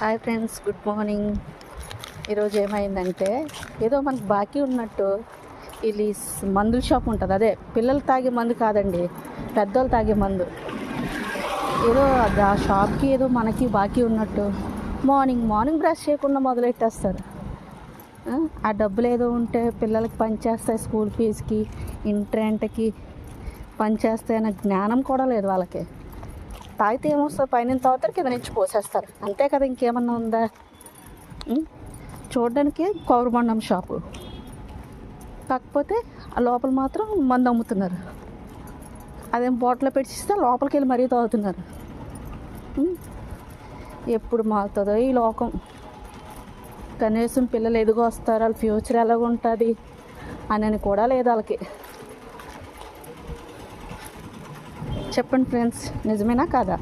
Hi friends, good morning. ఈరోజు ఏమైందంటే ఏదో మనకు బాకీ ఉన్నట్టు వీళ్ళు మందుల షాప్ ఉంటుంది, అదే పిల్లలు తాగే మందు కాదండి, పెద్దోళ్ళు తాగే మందు. ఏదో ఆ షాప్కి ఏదో మనకి బాకీ ఉన్నట్టు మార్నింగ్ బ్రష్ చేయకుండా మొదలెట్టేస్తారు. ఆ డబ్బులు ఏదో ఉంటే పిల్లలకి పనిచేస్తాయి, స్కూల్ ఫీజుకి, ఇంటి రెంట్కి పనిచేస్తాయి అనే జ్ఞానం కూడా లేదు వాళ్ళకి. తాగితే ఏమొస్తుంది, పైన తాగుతారు, కింద నుంచి పోసేస్తారు, అంతే కదా, ఇంకేమన్నా ఉందా? చూడడానికి కౌరుబండం షాపు, కాకపోతే ఆ లోపల మాత్రం మందు అమ్ముతున్నారు. అదేం బాటిల్లో పెట్టిస్తే లోపలికి వెళ్ళి మరీ తాగుతున్నారు. ఎప్పుడు మారుతుందో ఈ లోకం. కనీసం పిల్లలు ఎదిగొస్తారు, వాళ్ళ ఫ్యూచర్ ఎలాగ ఉంటుంది అని కూడా లేదు వాళ్ళకి. చెప్పండి ఫ్రెండ్స్, నిజమేనా కాదా?